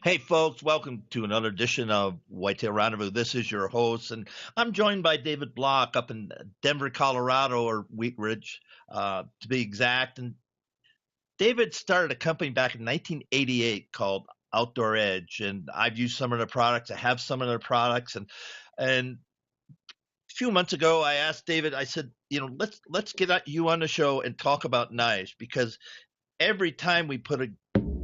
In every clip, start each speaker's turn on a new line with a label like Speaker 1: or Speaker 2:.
Speaker 1: Hey, folks, welcome to another edition of Whitetail Rendezvous. This is your host, and I'm joined by David Bloch up in Denver, Colorado, or Wheat Ridge, to be exact. And David started a company back in 1988 called Outdoor Edge, and I've used some of their products. I have some of their products, and a few months ago, I asked David. I said, let's get you on the show and talk about knives because every time we put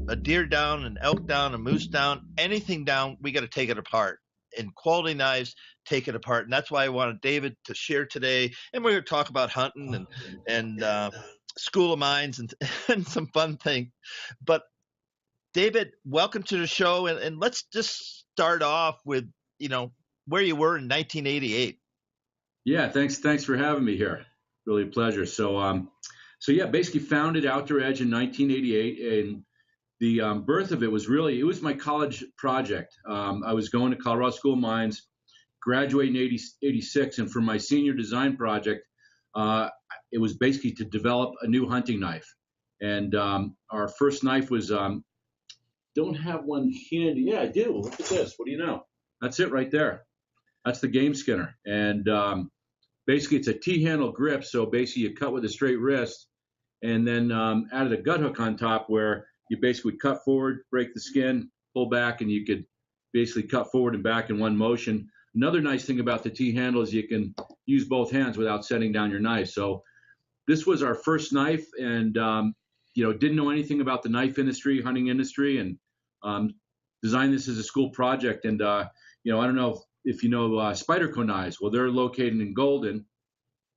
Speaker 1: a deer down, an elk down, a moose down, anything down, we got to take it apart. And quality knives take it apart, and that's why I wanted David to share today. And we're going to talk about hunting and school of mines and and some fun things. But David, welcome to the show, and let's just start off with where you were in 1988.
Speaker 2: Yeah, thanks for having me here. Really a pleasure. So yeah, basically founded Outdoor Edge in 1988, and the birth of it was my college project. I was going to Colorado School of Mines, graduating in 86, and for my senior design project, it was basically to develop a new hunting knife. And our first knife was, don't have one handy. Yeah, I do. Look at this. What do you know? That's it right there. That's the game skinner. And basically it's a T-handle grip. So basically you cut with a straight wrist and then added a gut hook on top where you basically cut forward, break the skin, pull back, and you could basically cut forward and back in one motion. Another nice thing about the T-handle is you can use both hands without setting down your knife. So this was our first knife, and didn't know anything about the knife industry, hunting industry, and designed this as a school project. And I don't know if you know Spyderco knives. Well, they're located in Golden,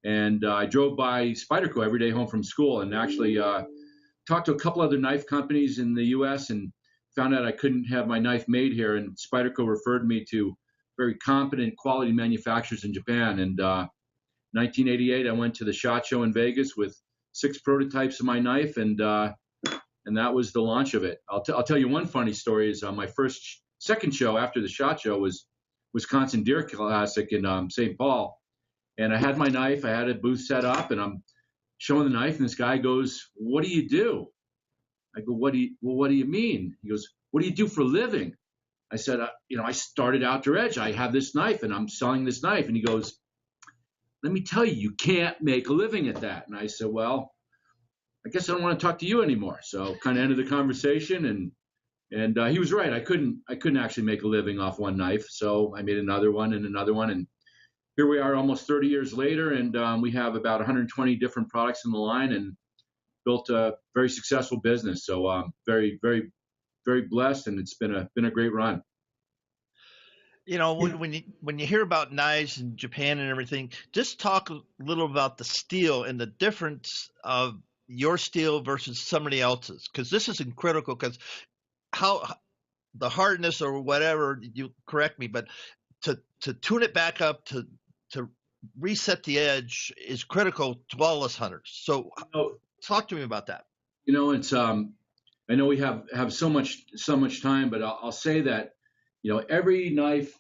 Speaker 2: and I drove by Spyderco every day home from school, and actually talked to a couple other knife companies in the U.S. and found out I couldn't have my knife made here. And Spyderco referred me to very competent quality manufacturers in Japan. And 1988, I went to the SHOT Show in Vegas with 6 prototypes of my knife, and that was the launch of it. I'll tell you one funny story is my second show after the SHOT Show was Wisconsin Deer Classic in St. Paul. And I had my knife, I had a booth set up, and I'm showing the knife, and this guy goes, "What do you do?" I go, what do you mean? He goes, "What do you do for a living?" I said, I started Outdoor Edge. I have this knife, and I'm selling this knife. And he goes, "Let me tell you, you can't make a living at that." And I said, "Well, I guess I don't want to talk to you anymore." So kind of ended the conversation, and he was right. I couldn't actually make a living off one knife. So I made another one, and here we are almost 30 years later, and we have about 120 different products in the line and built a very successful business. So very, very, very blessed, and it's been a great run.
Speaker 1: When you hear about knives in Japan and everything, just talk a little about the steel and the difference of your steel versus somebody else's, because this is critical. Because how the hardness or whatever, you correct me, but to tune it back up to reset the edge is critical to all us hunters. So talk to me about that.
Speaker 2: It's I know we have so much time, but I'll say that every knife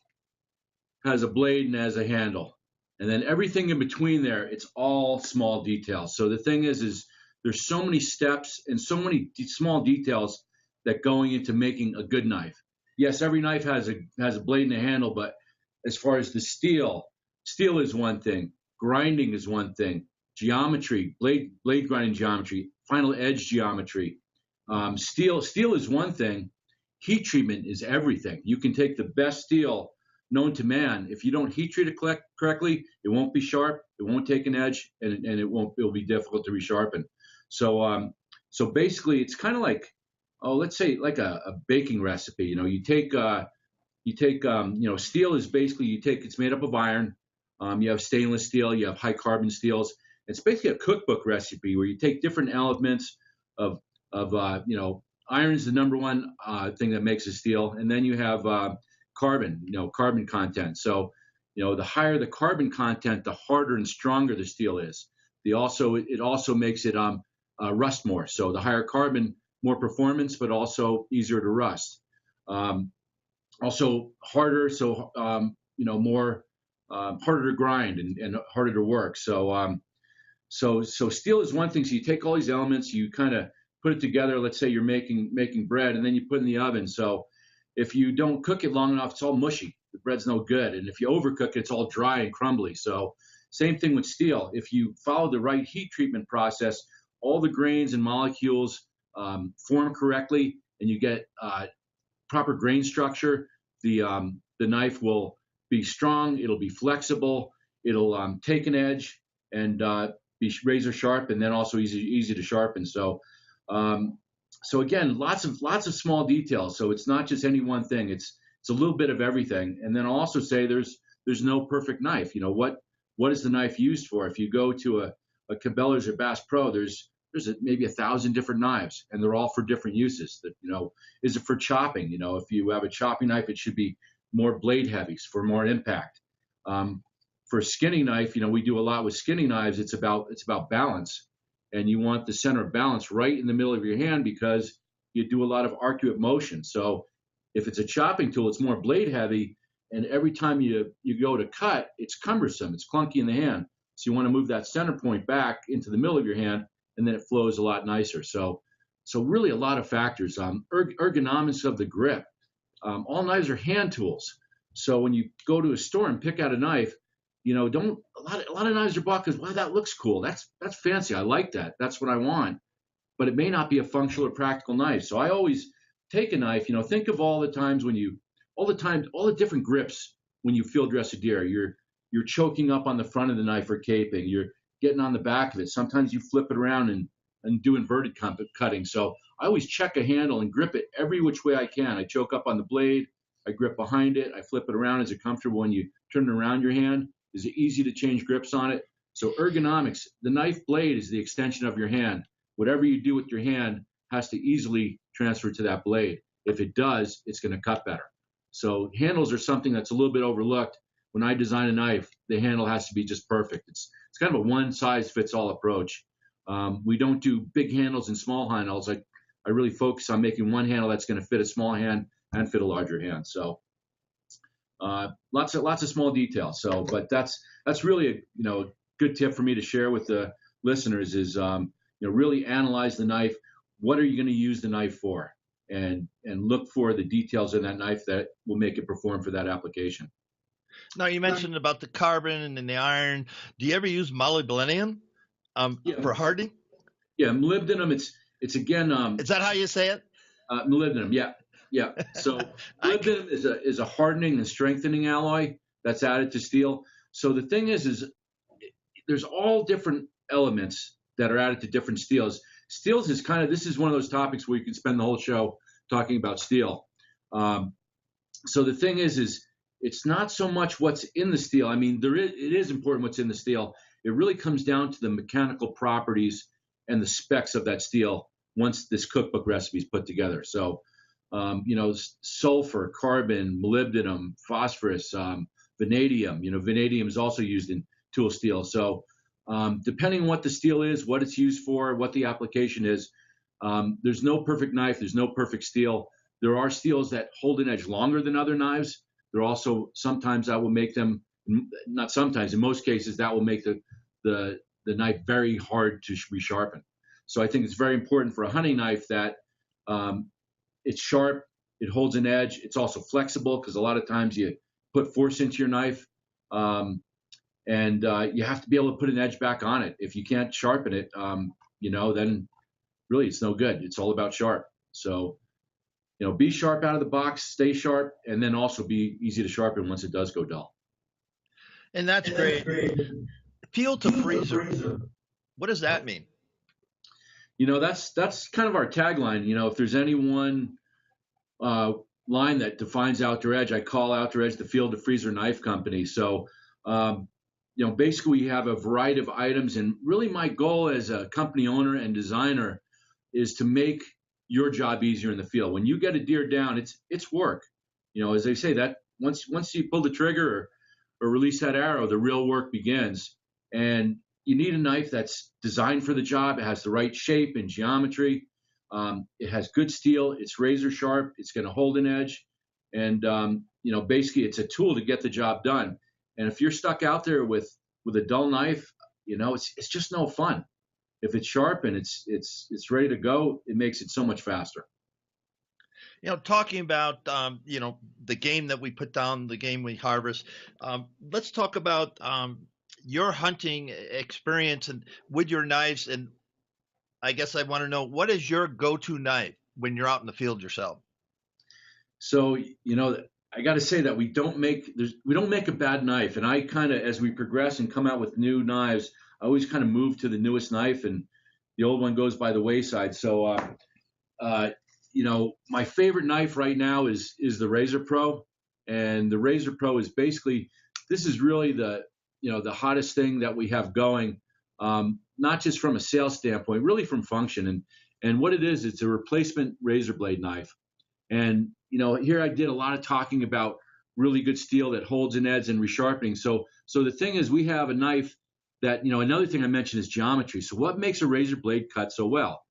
Speaker 2: has a blade and has a handle, and then everything in between there, it's all small details. So the thing is there's so many steps and so many small details that going into making a good knife. Yes, every knife has a blade and a handle, but as far as the steel is one thing, grinding is one thing, geometry, blade grinding geometry, final edge geometry. Steel is one thing. Heat treatment is everything. You can take the best steel known to man. If you don't heat treat it correctly, it won't be sharp. It won't take an edge, and it'll be difficult to resharpen. So basically, it's kind of like, let's say like a baking recipe. You take steel is basically it's made up of iron. You have stainless steel, you have high carbon steels. It's basically a cookbook recipe where you take different elements of iron is the number one thing that makes a steel, and then you have carbon content. So the higher the carbon content, the harder and stronger the steel is. It also makes it rust more. So the higher carbon, more performance, but also easier to rust. Also harder, so more harder to grind and harder to work. So steel is one thing. So you take all these elements, you kind of put it together. Let's say you're making bread, and then you put it in the oven. So if you don't cook it long enough, it's all mushy. The bread's no good. And if you overcook it, it's all dry and crumbly. So same thing with steel. If you follow the right heat treatment process, all the grains and molecules form correctly, and you get proper grain structure, the knife will be strong. It'll be flexible. It'll take an edge and be razor sharp, and then also easy to sharpen. So again, lots of small details. So it's not just any one thing. It's a little bit of everything. And then I'll also say there's no perfect knife. What is the knife used for? If you go to a Cabela's or Bass Pro, there's maybe 1,000 different knives, and they're all for different uses. That is it for chopping? If you have a chopping knife, it should be more blade heavy for more impact. For a skinning knife, we do a lot with skinning knives. It's about balance, and you want the center of balance right in the middle of your hand because you do a lot of arcuate motion. So if it's a chopping tool, it's more blade heavy, and every time you go to cut, it's cumbersome, it's clunky in the hand. So you want to move that center point back into the middle of your hand, and then it flows a lot nicer. So really a lot of factors. Ergonomics of the grip. All knives are hand tools. So when you go to a store and pick out a knife, a lot of knives are bought because, wow, that looks cool. That's fancy. I like that. That's what I want. But it may not be a functional or practical knife. So I always take a knife. Think of all the times all the different grips when you field dress a deer. You're choking up on the front of the knife or caping. You're getting on the back of it. Sometimes you flip it around and do inverted cutting. So I always check a handle and grip it every which way I can. I choke up on the blade. I grip behind it. I flip it around. Is it comfortable when you turn it around your hand? Is it easy to change grips on it? So ergonomics, the knife blade is the extension of your hand. Whatever you do with your hand has to easily transfer to that blade. If it does, it's going to cut better. So handles are something that's a little bit overlooked. When I design a knife, the handle has to be just perfect. It's kind of a one-size-fits-all approach. We don't do big handles and small handles. I really focus on making one handle that's going to fit a small hand and fit a larger hand. So lots of small details. So, but that's really a good tip for me to share with the listeners is really analyze the knife. What are you going to use the knife for? And look for the details in that knife that will make it perform for that application.
Speaker 1: Now you mentioned about the carbon and the iron. Do you ever use molybdenum for hardening?
Speaker 2: Yeah, molybdenum. It's again.
Speaker 1: Is that how you say it?
Speaker 2: Molybdenum. Yeah. So molybdenum is a hardening and strengthening alloy that's added to steel. So the thing is there's all different elements that are added to different steels. Steels is this is one of those topics where you can spend the whole show talking about steel. So the thing is it's not so much what's in the steel. I mean, it is important what's in the steel. It really comes down to the mechanical properties and the specs of that steel once this cookbook recipe is put together. So, sulfur, carbon, molybdenum, phosphorus, vanadium. Vanadium is also used in tool steel. So, depending on what the steel is, what it's used for, what the application is, there's no perfect knife. There's no perfect steel. There are steels that hold an edge longer than other knives. There are also sometimes that will make them, not sometimes, in most cases, that will make the knife very hard to resharpen. So I think it's very important for a hunting knife that it's sharp, it holds an edge. It's also flexible because a lot of times you put force into your knife, and you have to be able to put an edge back on it. If you can't sharpen it, then really it's no good. It's all about sharp. So, be sharp out of the box, stay sharp, and then also be easy to sharpen once it does go dull.
Speaker 1: And that's great. Field to freezer. What does that mean?
Speaker 2: That's kind of our tagline. If there's any one line that defines Outdoor Edge, I call Outdoor Edge the field to freezer knife company. So, basically we have a variety of items, and really my goal as a company owner and designer is to make your job easier in the field. When you get a deer down, it's work. As they say, that once you pull the trigger or release that arrow, the real work begins. And you need a knife that's designed for the job. It has the right shape and geometry. It has good steel. It's razor sharp. It's going to hold an edge. And basically, it's a tool to get the job done. And if you're stuck out there with a dull knife, it's just no fun. If it's sharp and it's ready to go, it makes it so much faster.
Speaker 1: Talking about the game that we put down, the game we harvest. Let's talk about your hunting experience and with your knives. And I guess I want to know, what is your go-to knife when you're out in the field yourself?
Speaker 2: So, I got to say that we don't make a bad knife. And I kind of, as we progress and come out with new knives, I always kind of move to the newest knife, and the old one goes by the wayside. So, my favorite knife right now is the Razor Pro, and the Razor Pro is basically, this is really the hottest thing that we have going, not just from a sales standpoint, really from function. And what it is, it's a replacement razor blade knife. And here I did a lot of talking about really good steel that holds an edge and resharpening. So the thing is, we have a knife that, another thing I mentioned is geometry. So what makes a razor blade cut so well?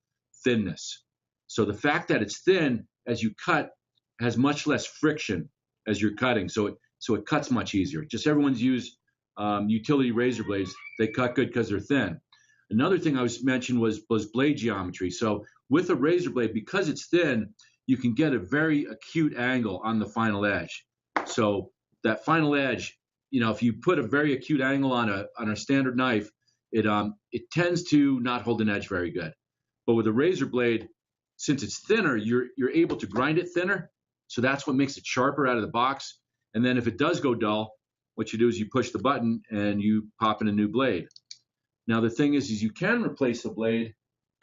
Speaker 2: Thinness. So the fact that it's thin as you cut has much less friction as you're cutting. So it cuts much easier. Just everyone's used utility razor blades. They cut good because they're thin. Another thing I was mentioned was blade geometry. So with a razor blade, because it's thin, you can get a very acute angle on the final edge. So that final edge, if you put a very acute angle on a standard knife, it tends to not hold an edge very good. But with a razor blade, since it's thinner, you're able to grind it thinner. So that's what makes it sharper out of the box. And then if it does go dull, what you do is you push the button and you pop in a new blade. Now the thing is you can replace the blade,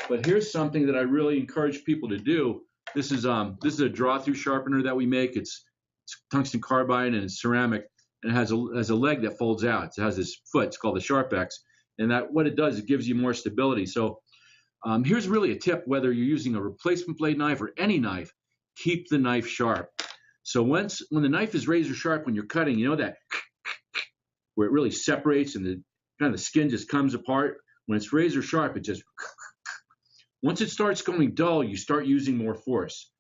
Speaker 2: but here's something that I really encourage people to do. This is a draw-through sharpener that we make. It's tungsten carbide and it's ceramic, and it has a leg that folds out. It has this foot. It's called the Sharp X, and that what it does, it gives you more stability. So here's really a tip: whether you're using a replacement blade knife or any knife, keep the knife sharp. So when the knife is razor sharp, when you're cutting, that where it really separates and the skin just comes apart. When it's razor sharp, it just once it starts going dull, you start using more force.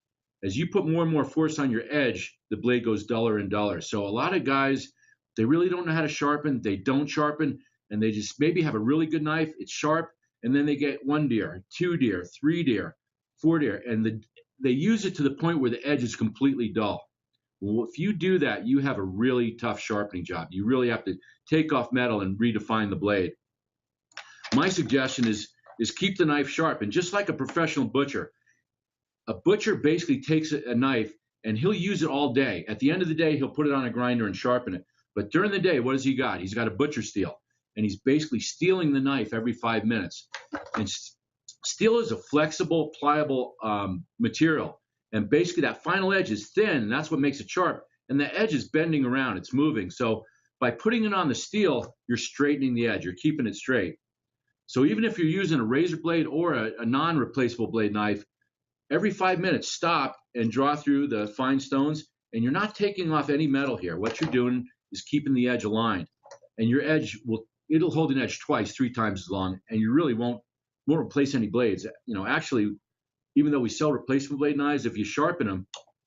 Speaker 2: As you put more and more force on your edge, the blade goes duller and duller. So a lot of guys, they really don't know how to sharpen. They don't sharpen, and they just maybe have a really good knife. It's sharp, and then they get 1 deer, 2 deer, 3 deer, 4 deer, and they use it to the point where the edge is completely dull. Well, if you do that, you have a really tough sharpening job. You really have to take off metal and redefine the blade. My suggestion is keep the knife sharp. And just like a professional butcher, a butcher basically takes a knife and he'll use it all day. At the end of the day, he'll put it on a grinder and sharpen it. But during the day, what has he got? He's got a butcher steel, and he's basically steeling the knife every 5 minutes. And steel is a flexible, pliable material. And basically that final edge is thin, and that's what makes it sharp. And the edge is bending around, it's moving. So by putting it on the steel, you're straightening the edge, you're keeping it straight. So even if you're using a razor blade or a non-replaceable blade knife, every 5 minutes, stop and draw through the fine stones, and you're not taking off any metal here. What you're doing is keeping the edge aligned. And your edge it'll hold an edge twice, 3 times as long, and you really won't replace any blades. Actually, even though we sell replacement blade knives, if you sharpen them,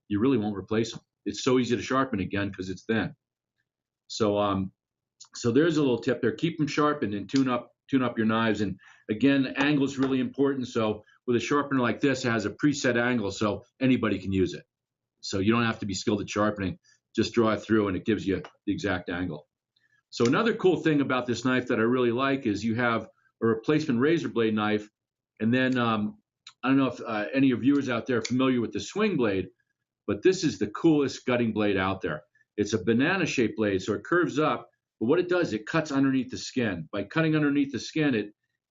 Speaker 2: you really won't replace them. It's so easy to sharpen again because it's thin. So there's a little tip there. Keep them sharpened and tune up your knives. And again, the angle is really important. So with a sharpener like this, it has a preset angle, so anybody can use it. So you don't have to be skilled at sharpening. Just draw it through, and it gives you the exact angle. So another cool thing about this knife that I really like is you have a replacement razor blade knife, and then I don't know if any of your viewers out there are familiar with the swing blade, but this is the coolest gutting blade out there. It's a banana-shaped blade, so it curves up, but what it does, it cuts underneath the skin. By cutting underneath the skin,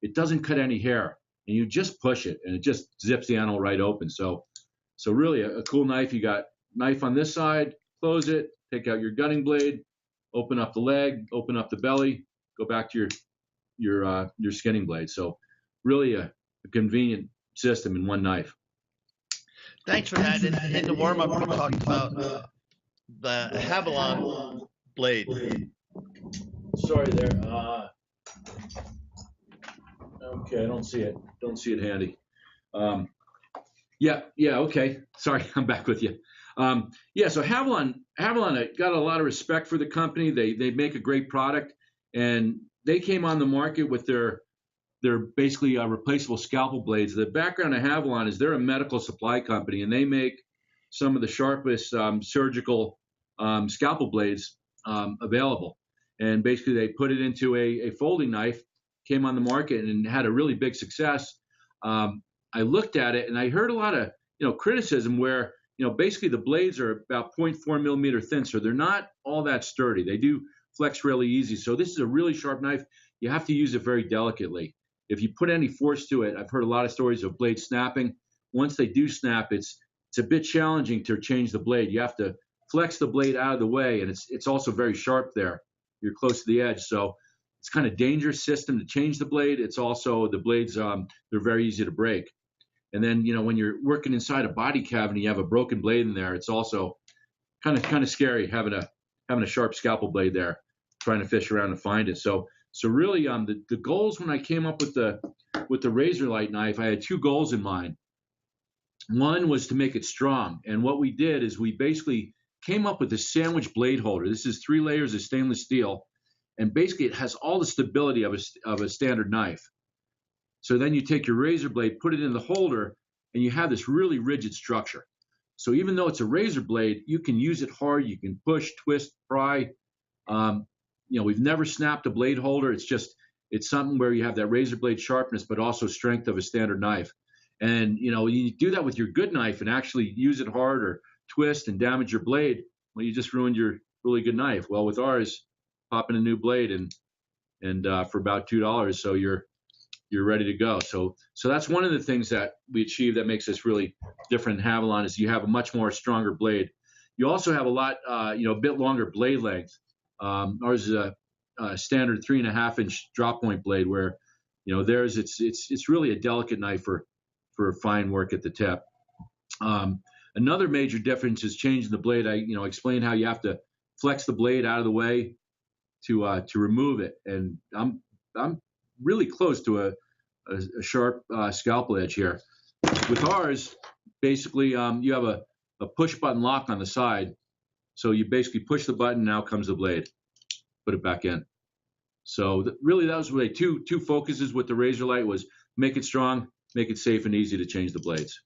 Speaker 2: it doesn't cut any hair, and you just push it, and it just zips the animal right open. So really a cool knife. You got knife on this side, close it, take out your gutting blade, open up the leg, open up the belly, go back to your skinning blade. So really a convenient system in one knife.
Speaker 1: Thanks for that. In the warm-up, we talked about the Havilon blade.
Speaker 2: Sorry there. Okay, I don't see it. Don't see it handy. Yeah, okay. Sorry, I'm back with you. So Havilon, I got a lot of respect for the company. They make a great product, and they came on the market with their basically replaceable scalpel blades. The background of Havilon is they're a medical supply company, and they make some of the sharpest surgical scalpel blades available. And basically, they put it into a folding knife, came on the market, and had a really big success. I looked at it, and I heard a lot of criticism where basically the blades are about 0.4 millimeter thin, so they're not all that sturdy. They do flex really easy. So this is a really sharp knife. You have to use it very delicately. If you put any force to it, I've heard a lot of stories of blades snapping. Once they do snap, it's a bit challenging to change the blade. You have to flex the blade out of the way, and it's also very sharp there. You're close to the edge, so it's kind of dangerous system to change the blade. It's also the blades they're very easy to break. And then when you're working inside a body cavity, you have a broken blade in there. It's also kind of scary having a sharp scalpel blade there, trying to fish around and find it. So really the goals when I came up with the Razorlight knife, I had two goals in mind. One was to make it strong, and what we did is we basically came up with a sandwich blade holder. This is 3 layers of stainless steel, and basically it has all the stability of a standard knife. So then you take your razor blade, put it in the holder, and you have this really rigid structure. So even though it's a razor blade, you can use it hard. You can push, twist, pry. We've never snapped a blade holder. It's something where you have that razor blade sharpness, but also strength of a standard knife. And you do that with your good knife and actually use it hard or twist and damage your blade. Well, you just ruined your really good knife. Well, with ours, pop in a new blade and for about $2, so you're ready to go. So that's one of the things that we achieve that makes us really different than Havalon is you have a much more stronger blade. You also have a bit longer blade length. Ours is a standard 3.5-inch drop point blade, where theirs it's really a delicate knife for fine work at the tip. Another major difference is changing the blade. I explained how you have to flex the blade out of the way to remove it, and I'm really close to a sharp scalpel edge here. With ours, basically you have a push button lock on the side, so you basically push the button, now comes the blade, put it back in. So really that was really two focuses with the Razorlight, was make it strong, make it safe and easy to change the blades.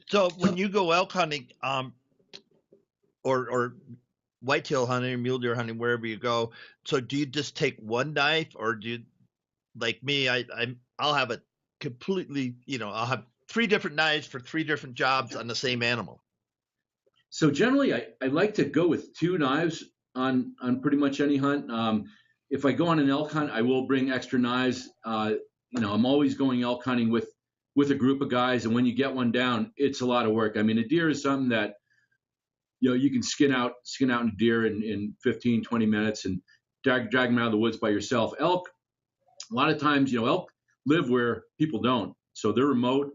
Speaker 1: So when you go elk hunting, or whitetail hunting, mule deer hunting, wherever you go, so do you just take one knife, or do you, like me, I'll have it completely, I'll have 3 different knives for 3 different jobs on the same animal?
Speaker 2: So generally, I like to go with 2 knives on pretty much any hunt. If I go on an elk hunt, I will bring extra knives. I'm always going elk hunting with a group of guys, and when you get one down, it's a lot of work. I mean, a deer is something that you can skin out a deer in 15, 20 minutes and drag them out of the woods by yourself. Elk, a lot of times, elk live where people don't. So they're remote,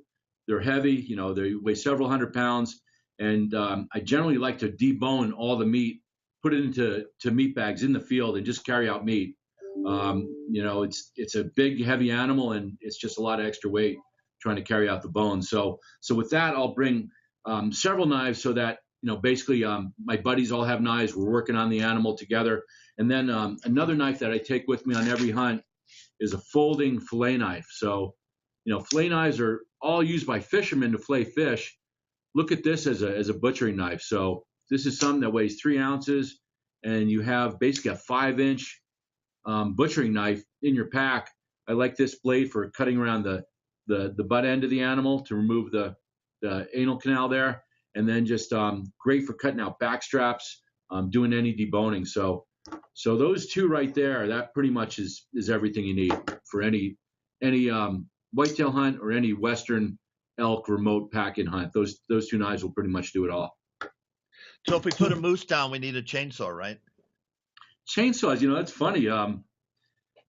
Speaker 2: they're heavy, they weigh several hundred pounds. And I generally like to debone all the meat, put it into meat bags in the field and just carry out meat. It's a big, heavy animal, and it's just a lot of extra weight trying to carry out the bones. So with that, I'll bring several knives so that, basically my buddies all have knives. We're working on the animal together. And then another knife that I take with me on every hunt is a folding fillet knife. So, fillet knives are all used by fishermen to fillet fish. Look at this as a butchering knife. So this is something that weighs 3 ounces, and you have basically a 5-inch butchering knife in your pack. I like this blade for cutting around the butt end of the animal to remove the anal canal there, and then just great for cutting out back straps, doing any deboning. So those 2 right there, that pretty much is everything you need for any whitetail hunt or any western elk remote pack-in hunt. Those 2 knives will pretty much do it all.
Speaker 1: So if we put a moose down, we need a chainsaw, right?
Speaker 2: Chainsaws, that's funny.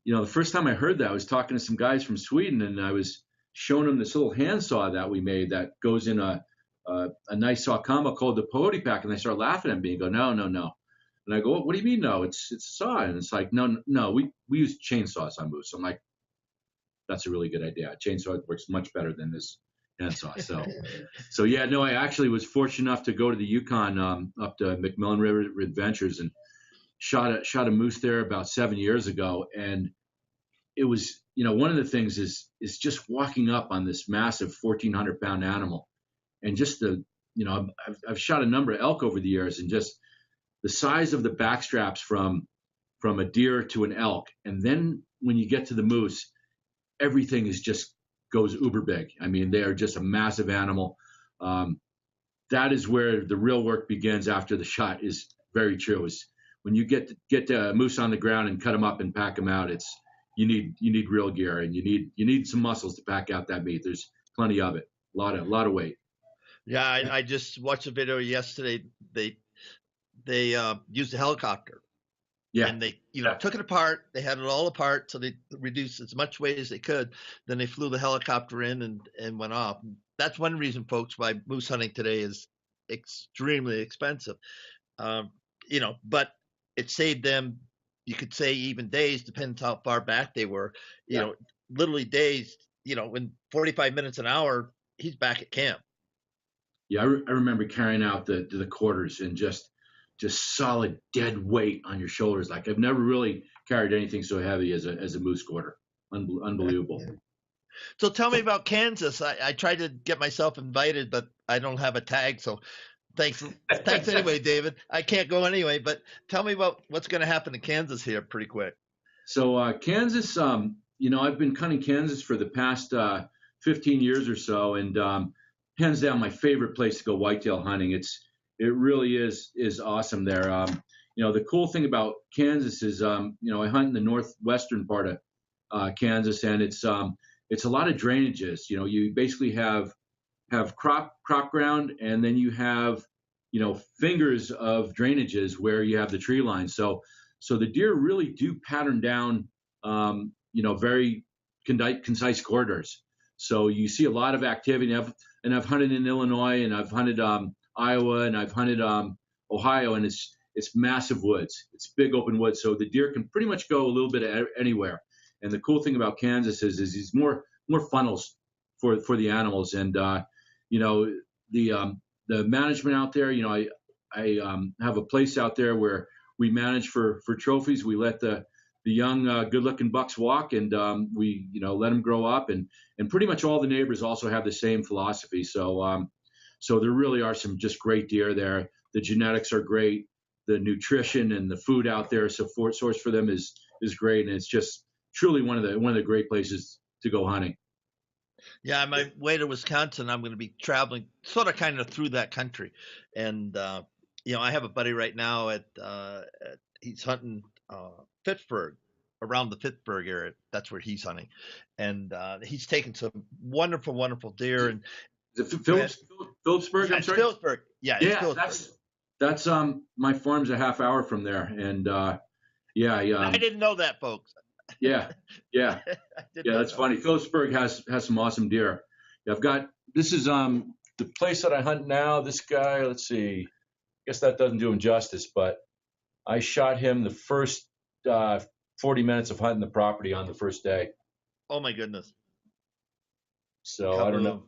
Speaker 2: The first time I heard that, I was talking to some guys from Sweden, and I was showing them this little handsaw that we made that goes in a nice saw combo called the Peyote pack, and they start laughing at me and go, no. And I go, what do you mean no? It's a saw. And it's like, no, we use chainsaws on moose. I'm like, that's a really good idea. A chainsaw works much better than this handsaw. So yeah, no, I actually was fortunate enough to go to the Yukon, up to McMillan River Adventures, and shot a moose there about 7 years ago. And it was, one of the things is just walking up on this massive 1,400-pound animal, and just the I've shot a number of elk over the years, and just the size of the backstraps from a deer to an elk, and then when you get to the moose, everything is just goes uber big. I mean, they are just a massive animal. That is where the real work begins after the shot. Is very true. Is when you get the moose on the ground and cut them up and pack them out. You need real gear, and you need some muscles to pack out that meat. There's plenty of it. A lot of weight.
Speaker 1: Yeah, I just watched a video yesterday. They used a helicopter.
Speaker 2: Yeah.
Speaker 1: And they, took it apart. They had it all apart, so they reduced as much weight as they could. Then they flew the helicopter in and went off. That's one reason, folks, why moose hunting today is extremely expensive. But it saved them. You could say even days, depends how far back they were. Literally days. In 45 minutes an hour, he's back at camp.
Speaker 2: Yeah, I remember carrying out the quarters and just solid dead weight on your shoulders. Like I've never really carried anything so heavy as a moose quarter. Unbelievable.
Speaker 1: So tell me about Kansas. I tried to get myself invited, but I don't have a tag. So thanks anyway, David. I can't go anyway, but tell me about what's going to happen in Kansas here pretty quick.
Speaker 2: So Kansas, I've been hunting Kansas for the past 15 years or so, and hands down my favorite place to go whitetail hunting. It really is awesome there. The cool thing about Kansas is, I hunt in the northwestern part of Kansas, and it's a lot of drainages. You basically have crop ground, and then you have, fingers of drainages where you have the tree line. So the deer really do pattern down, very concise corridors. So you see a lot of activity. And I've hunted in Illinois, and I've hunted Iowa, and I've hunted Ohio, and it's massive woods. It's big open woods, so the deer can pretty much go a little bit anywhere. And the cool thing about Kansas is these more funnels for the animals, and the management out there. I have a place out there where we manage for trophies. We let the young good-looking bucks walk, and we let them grow up, and pretty much all the neighbors also have the same philosophy. So there really are some just great deer there. The genetics are great. The nutrition and the food out there, source for them is great, and it's just truly one of the great places to go hunting.
Speaker 1: Yeah, on my way to Wisconsin, I'm going to be traveling sort of kind of through that country, and I have a buddy right now he's hunting Pittsburgh, around the Pittsburgh area. That's where he's hunting, and he's taken some wonderful, wonderful deer. And
Speaker 2: Phillipsburg. I'm sorry.
Speaker 1: Phillipsburg. Yeah.
Speaker 2: That's my farm's a half hour from there, and I
Speaker 1: didn't know that, folks.
Speaker 2: Yeah. That's funny. Phillipsburg has some awesome deer. This is the place that I hunt now. This guy, let's see. I guess that doesn't do him justice, but I shot him the first 40 minutes of hunting the property on the first day.
Speaker 1: Oh my goodness.
Speaker 2: So I don't know.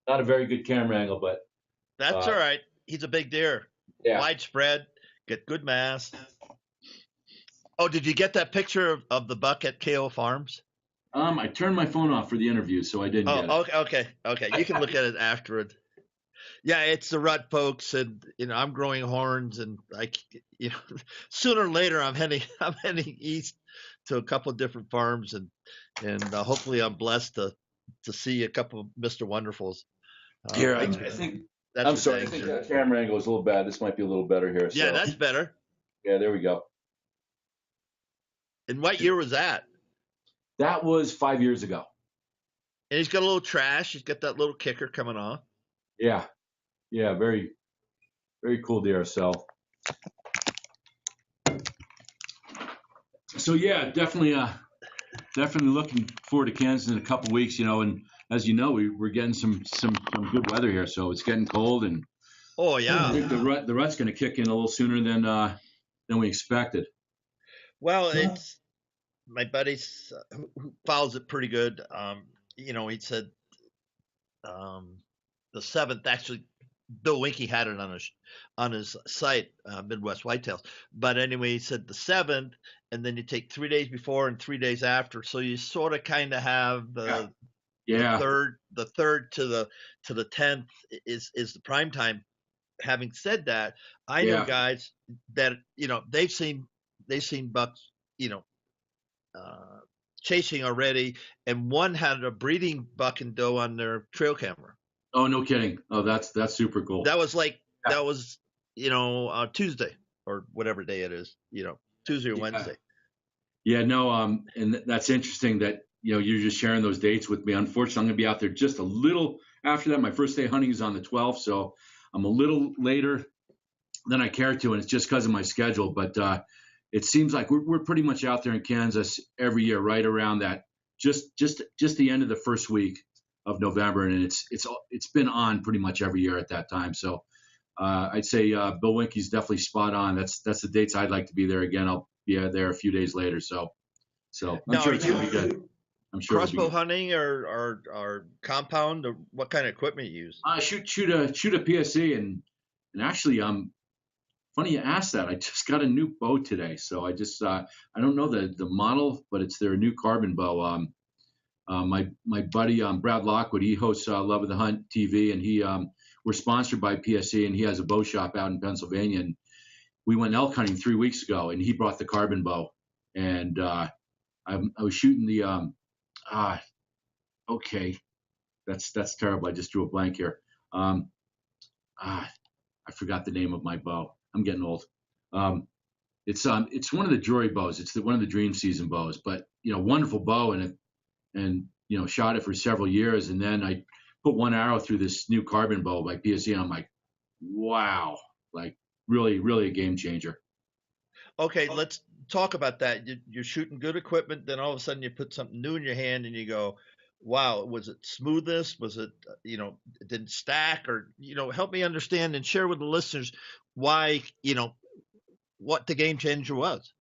Speaker 2: Not a very good camera angle, but
Speaker 1: that's all right. He's a big deer.
Speaker 2: Yeah.
Speaker 1: Widespread, get good mass. Oh, did you get that picture of the buck at KO Farms?
Speaker 2: I turned my phone off for the interview, so I didn't get it.
Speaker 1: Okay. You can look at it afterward. Yeah, it's the rut, folks, and I'm growing horns, and sooner or later I'm heading east to a couple of different farms, and hopefully I'm blessed to see a couple of Mr. Wonderfuls.
Speaker 2: Here, I think. I'm sorry. I think the camera angle is a little bad. This might be a little better here.
Speaker 1: Yeah, that's better.
Speaker 2: Yeah, there we go.
Speaker 1: And what year was that?
Speaker 2: That was 5 years ago.
Speaker 1: And he's got a little trash. He's got that little kicker coming off.
Speaker 2: Yeah, very, very cool deer. So yeah, definitely looking forward to Kansas in a couple of weeks. And as you know, we're getting some good weather here, so it's getting cold, and
Speaker 1: oh yeah,
Speaker 2: I think the rut's going to kick in a little sooner than we expected.
Speaker 1: Well, it's my buddy who follows it pretty good. He said the 7th, actually Bill Winkie had it on his site, Midwest Whitetails. But anyway, he said the 7th, and then you take 3 days before and 3 days after, so you sort of kind of have
Speaker 2: Yeah,
Speaker 1: The third to the 10th is the prime time. Having said that, I know
Speaker 2: yeah.
Speaker 1: guys that they've seen bucks, you know, uh, chasing already, and one had a breeding buck and doe on their trail camera.
Speaker 2: Oh, no kidding. Oh, that's super cool.
Speaker 1: That was like
Speaker 2: Yeah,
Speaker 1: that was Tuesday or whatever day it is, Tuesday or
Speaker 2: yeah,
Speaker 1: Wednesday.
Speaker 2: yeah. No, and that's interesting that you're just sharing those dates with me. Unfortunately, I'm going to be out there just a little after that. My first day hunting is on the 12th, so I'm a little later than I care to, and it's just because of my schedule. But it seems like we're pretty much out there in Kansas every year, right around that, just the end of the first week of November, and it's been on pretty much every year at that time. So I'd say Bill Winke's definitely spot on. That's the dates I'd like to be there again. I'll be there a few days later. So I'm
Speaker 1: Now,
Speaker 2: sure
Speaker 1: are
Speaker 2: it's gonna be
Speaker 1: you
Speaker 2: good. I'm sure it'll be
Speaker 1: crossbow
Speaker 2: good.
Speaker 1: hunting or compound, or what kind of equipment you use?
Speaker 2: Shoot a PSE and actually funny you asked that. I just got a new bow today, so I don't know the model, but it's their new carbon bow. My buddy Brad Lockwood, he hosts Love of the Hunt TV, and we're sponsored by PSE, and he has a bow shop out in Pennsylvania. And we went elk hunting 3 weeks ago, and he brought the carbon bow, and I was shooting the ah okay, that's terrible. I just drew a blank here. Um, ah, I forgot the name of my bow. I'm getting old. Um, it's one of the Drury bows. It's one of the Dream Season bows, but wonderful bow, and shot it for several years, and then I put one arrow through this new carbon bow by PSE, and I'm like, wow, like really, really a game changer.
Speaker 1: Okay, let's talk about that. You're shooting good equipment, then all of a sudden you put something new in your hand and you go, wow, was it smoothness? Was it, it didn't stack? Or, help me understand and share with the listeners why, what the game changer was.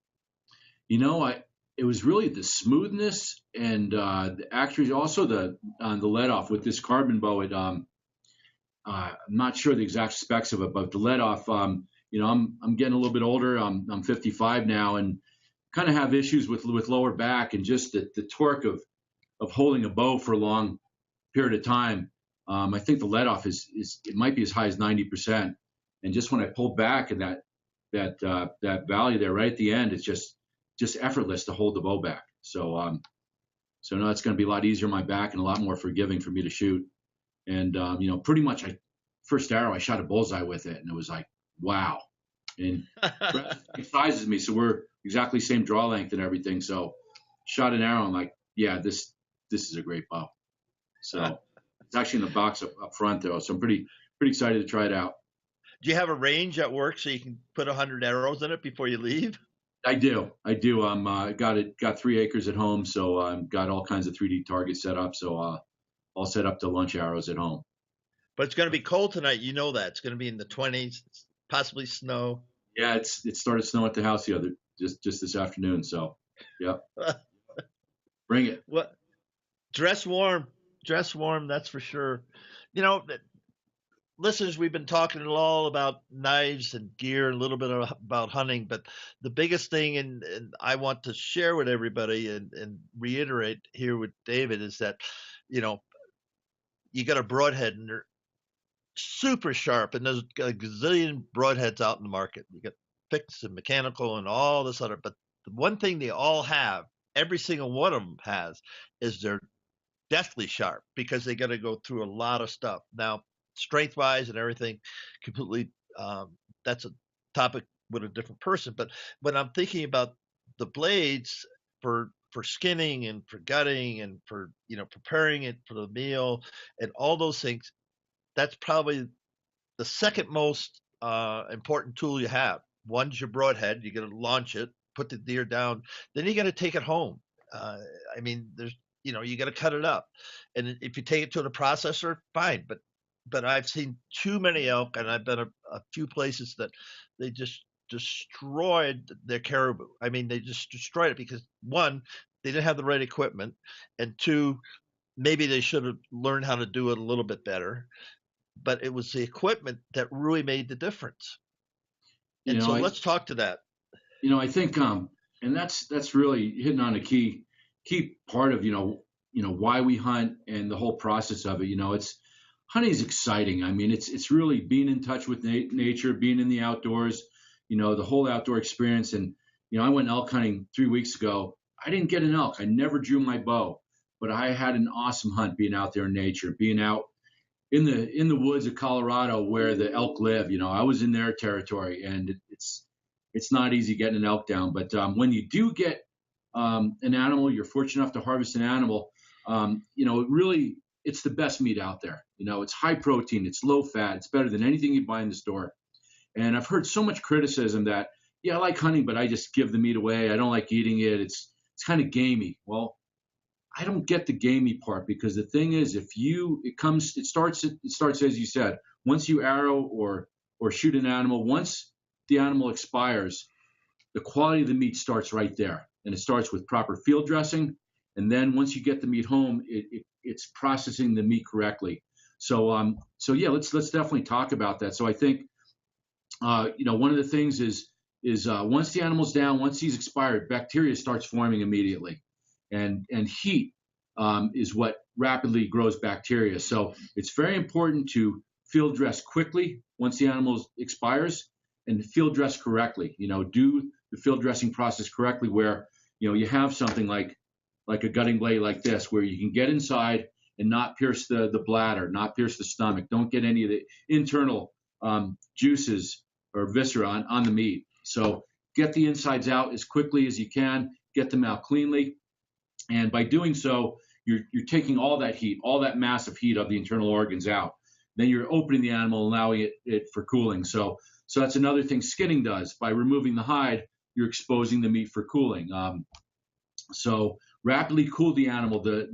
Speaker 2: I it was really the smoothness and the accuracy, also the let off with this carbon bow. I'm not sure the exact specs of it, but the let off. I'm getting a little bit older. I'm 55 now, and kind of have issues with lower back and just the torque of holding a bow for a long period of time. I think the let off is it might be as high as 90%, and just when I pull back and that value there right at the end, it's just effortless to hold the bow back. So now it's going to be a lot easier on my back and a lot more forgiving for me to shoot. And pretty much first arrow I shot a bullseye with it, and it was like wow. And Brett sizes me, so we're exactly same draw length and everything. So shot an arrow, I'm like, yeah, this is a great bow. So it's actually in the box up front though, so I'm pretty excited to try it out.
Speaker 1: Do you have a range at work so you can put 100 arrows in it before you leave?
Speaker 2: I do. Got 3 acres at home, so got all kinds of 3D targets set up. So all set up to launch arrows at home.
Speaker 1: But it's going to be cold tonight. You know that. It's going to be in the 20s, possibly snow.
Speaker 2: Yeah, it started snowing at the house just this afternoon. So, yep, bring it.
Speaker 1: What? Dress warm. Dress warm, that's for sure. You know, listeners, we've been talking all about knives and gear, a little bit about hunting, but the biggest thing, and I want to share with everybody and reiterate here with David, is that, you know, you got a broadhead and they're super sharp, and there's a gazillion broadheads out in the market. You got fixed and mechanical and all this other, but the one thing they all have, every single one of them has, is they're deathly sharp because they got to go through a lot of stuff. Now, strength wise and everything, completely, that's a topic with a different person. But when I'm thinking about the blades for skinning and for gutting and for preparing it for the meal and all those things, that's probably the second most important tool you have. One's your broadhead. You got to launch it, put the deer down, then you got to take it home. Uh, I mean, there's you got to cut it up, and if you take it to the processor, fine. But I've seen too many elk, and I've been a few places that they just destroyed their caribou. I mean, they just destroyed it because one, they didn't have the right equipment, and two, maybe they should have learned how to do it a little bit better. But it was the equipment that really made the difference.
Speaker 2: You
Speaker 1: And
Speaker 2: know,
Speaker 1: so
Speaker 2: I
Speaker 1: let's talk to that.
Speaker 2: I think and that's really hitting on a key part of why we hunt and the whole process of it. It's hunting is exciting. I mean, it's really being in touch with nature, being in the outdoors, the whole outdoor experience. And, I went elk hunting 3 weeks ago. I didn't get an elk. I never drew my bow, but I had an awesome hunt being out there in nature, being out in the woods of Colorado where the elk live. I was in their territory, and it's not easy getting an elk down. But when you do get an animal, you're fortunate enough to harvest an animal. Really, it's the best meat out there. It's high protein, it's low fat, it's better than anything you buy in the store. And I've heard so much criticism that, yeah, I like hunting, but I just give the meat away. I don't like eating it. It's kind of gamey. Well, I don't get the gamey part, because the thing is, it starts as you said. Once you arrow or shoot an animal, once the animal expires, the quality of the meat starts right there, and it starts with proper field dressing. And then once you get the meat home, it's processing the meat correctly. So yeah, let's definitely talk about that. So I think one of the things is once the animal's down, once he's expired, bacteria starts forming immediately, and heat is what rapidly grows bacteria. So it's very important to field dress quickly once the animal expires, and field dress correctly. Do the field dressing process correctly, where you have something like a gutting blade like this, where you can get inside and not pierce the bladder, not pierce the stomach. Don't get any of the internal juices or viscera on the meat. So get the insides out as quickly as you can, get them out cleanly. And by doing so, you're taking all that heat, all that massive heat of the internal organs out. Then you're opening the animal, allowing it for cooling. So that's another thing skinning does. By removing the hide, you're exposing the meat for cooling. So rapidly cool the animal. The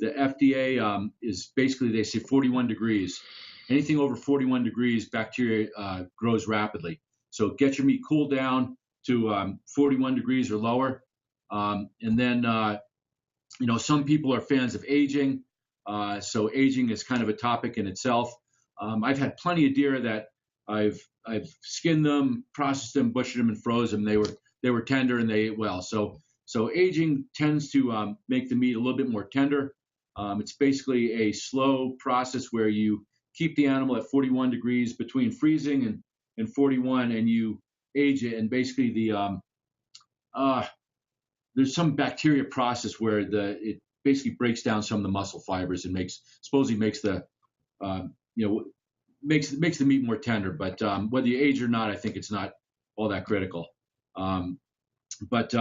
Speaker 2: FDA is basically, they say 41 degrees. Anything over 41 degrees, bacteria grows rapidly. So get your meat cooled down to 41 degrees or lower. And then, some people are fans of aging. So aging is kind of a topic in itself. I've had plenty of deer that I've skinned them, processed them, butchered them, and froze them. They were tender and they ate well. So aging tends to make the meat a little bit more tender. It's basically a slow process where you keep the animal at 41 degrees between freezing and 41, and you age it. And basically there's some bacteria process where it basically breaks down some of the muscle fibers and supposedly makes the makes the meat more tender. But whether you age or not, I think it's not all that critical. But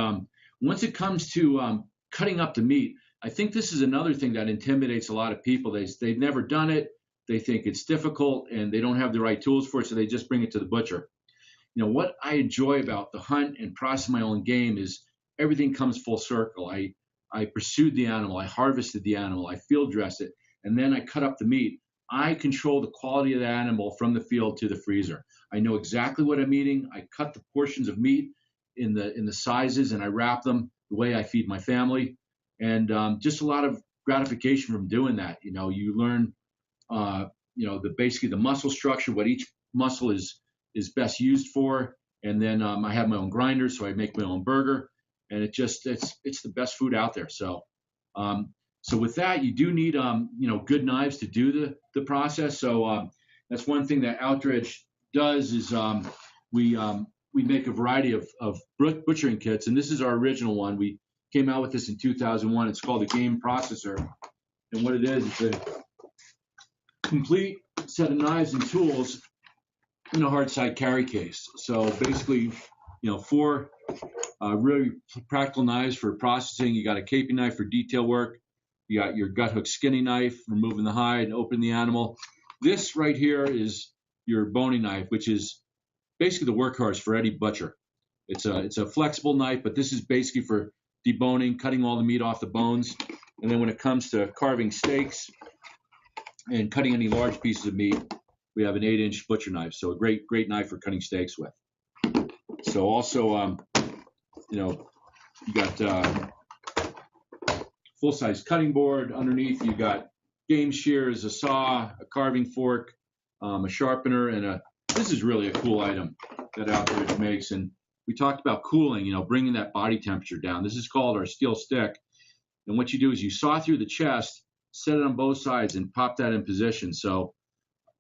Speaker 2: once it comes to cutting up the meat, I think this is another thing that intimidates a lot of people. They've never done it. They think it's difficult and they don't have the right tools for it, so they just bring it to the butcher. What I enjoy about the hunt and process my own game is everything comes full circle. I pursued the animal, I harvested the animal, I field dressed it, and then I cut up the meat. I control the quality of the animal from the field to the freezer. I know exactly what I'm eating. I cut the portions of meat in the sizes, and I wrap them the way I feed my family. And just a lot of gratification from doing that. You learn, basically the muscle structure, what each muscle is best used for. And then I have my own grinder, so I make my own burger, and it's the best food out there. So with that, you do need good knives to do the process. So that's one thing that Outridge does is we make a variety of butchering kits, and this is our original one. We came out with this in 2001. It's called a game processor, and what it is, it's a complete set of knives and tools in a hard side carry case. So basically, 4 really practical knives for processing. You got a caping knife for detail work. You got your gut hook skinning knife, removing the hide and opening the animal. This right here is your boning knife, which is basically the workhorse for any butcher. It's a flexible knife, but this is basically for deboning, cutting all the meat off the bones. And then when it comes to carving steaks and cutting any large pieces of meat, we have an 8-inch butcher knife. So a great knife for cutting steaks with. So also, you got full-size cutting board underneath. You got game shears, a saw, a carving fork, a sharpener, and this is really a cool item that Outridge makes. And we talked about cooling, bringing that body temperature down. This is called our steel stick. And what you do is you saw through the chest, set it on both sides, and pop that in position. So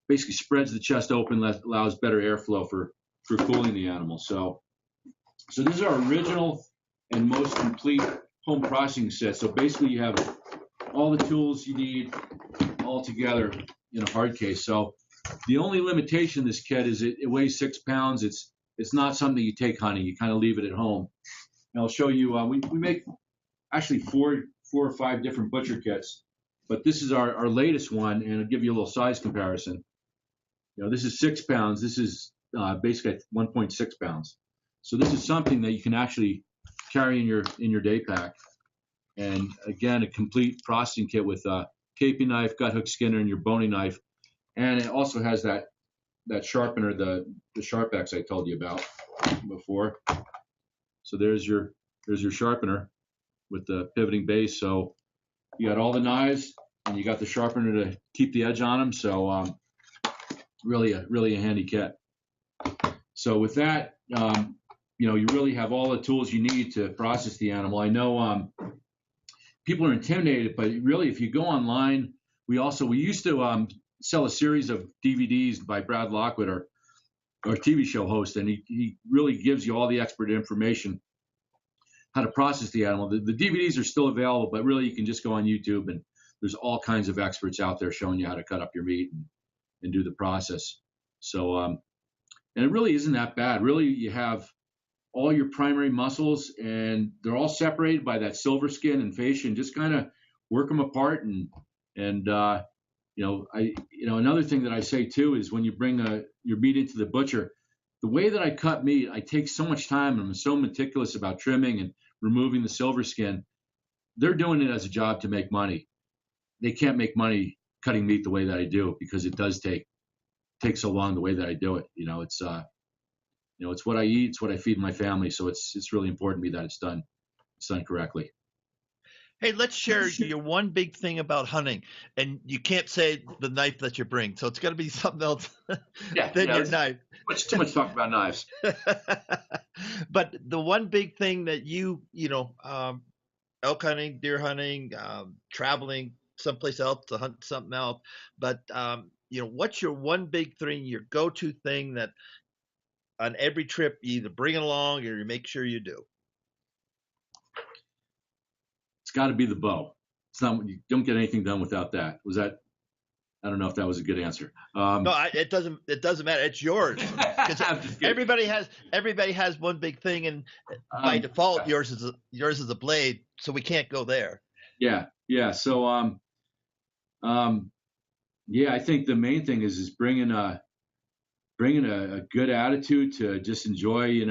Speaker 2: basically spreads the chest open, allows better airflow for cooling the animal. So this is our original and most complete home processing set. So basically you have all the tools you need all together in a hard case. So the only limitation of this kit is it weighs 6 pounds. It's not something you take hunting. You kind of leave it at home. And I'll show you. We make actually four or five different butcher kits, but this is our latest one, and I'll give you a little size comparison. This is 6 pounds. This is basically 1.6 pounds. So this is something that you can actually carry in your day pack. And again, a complete processing kit with a caping knife, gut hook skinner, and your boning knife. And it also has that sharpener, the Sharp X I told you about before. So there's your sharpener with the pivoting base. So you got all the knives, and you got the sharpener to keep the edge on them. So really a handy kit. So with that, you really have all the tools you need to process the animal. I know people are intimidated, but really, if you go online, we used to sell a series of DVDs by Brad Lockwood, our TV show host, and he really gives you all the expert information how to process the animal. The DVDs are still available, but really you can just go on YouTube, and there's all kinds of experts out there showing you how to cut up your meat and do the process. So, and it really isn't that bad. Really, you have all your primary muscles, and they're all separated by that silver skin and fascia, and just kind of work them apart. And another thing that I say too is when you bring your meat into the butcher, the way that I cut meat, I take so much time, and I'm so meticulous about trimming and removing the silver skin. They're doing it as a job to make money. They can't make money cutting meat the way that I do, because it does take so long the way that I do it. It's what I eat, it's what I feed my family. So it's really important to me that it's done correctly.
Speaker 1: Hey, let's share your one big thing about hunting, and you can't say the knife that you bring, so it's got to be something else than your knife.
Speaker 2: Too much talk about knives.
Speaker 1: But the one big thing that elk hunting, deer hunting, traveling someplace else to hunt something else, but what's your one big thing, your go-to thing that on every trip you either bring it along or you make sure you do?
Speaker 2: It's got to be the bow. It's not, you don't get anything done without that. I don't know if that was a good answer.
Speaker 1: No, it doesn't matter. It's yours. Everybody has one big thing, and by default, yours is a blade. So we can't go there.
Speaker 2: Yeah. So, I think the main thing is bringing a good attitude to just enjoy,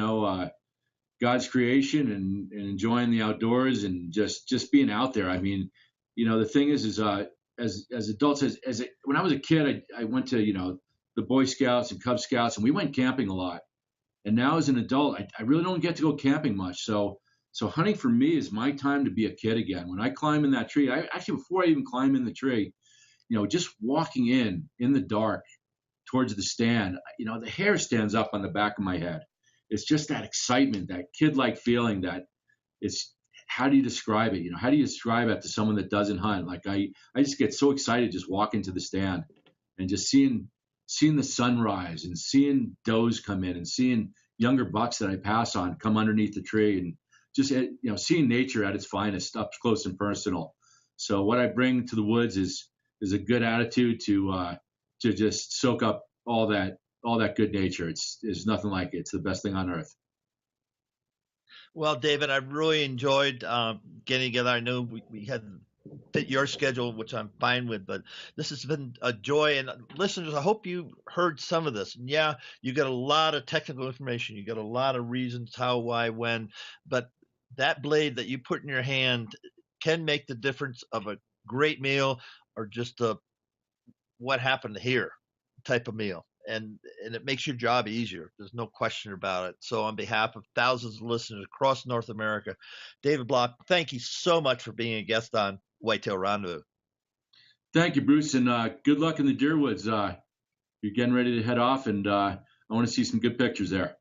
Speaker 2: God's creation and enjoying the outdoors and just being out there. I mean, the thing is as adults, when I was a kid, I went to, the Boy Scouts and Cub Scouts, and we went camping a lot. And now as an adult, I really don't get to go camping much. So hunting for me is my time to be a kid again. When I climb in that tree, before I even climb in the tree, just walking in the dark towards the stand, the hair stands up on the back of my head. It's just that excitement, that kid-like feeling that it's, how do you describe it? How do you describe it to someone that doesn't hunt? Like I just get so excited just walking to the stand and just seeing the sunrise and seeing does come in and seeing younger bucks that I pass on come underneath the tree and just, seeing nature at its finest up close and personal. So what I bring to the woods is a good attitude to just soak up all that good nature. There's nothing like it. It's the best thing on earth.
Speaker 1: Well, David, I really enjoyed getting together. I know we had fit your schedule, which I'm fine with, but this has been a joy. And listeners, I hope you heard some of this. And yeah, you got a lot of technical information. You got a lot of reasons how, why, when, but that blade that you put in your hand can make the difference of a great meal or just a what happened here type of meal. And it makes your job easier. There's no question about it. So on behalf of thousands of listeners across North America, David Bloch, thank you so much for being a guest on Whitetail Rendezvous.
Speaker 2: Thank you, Bruce, and good luck in the deer woods. You're getting ready to head off, and I want to see some good pictures there.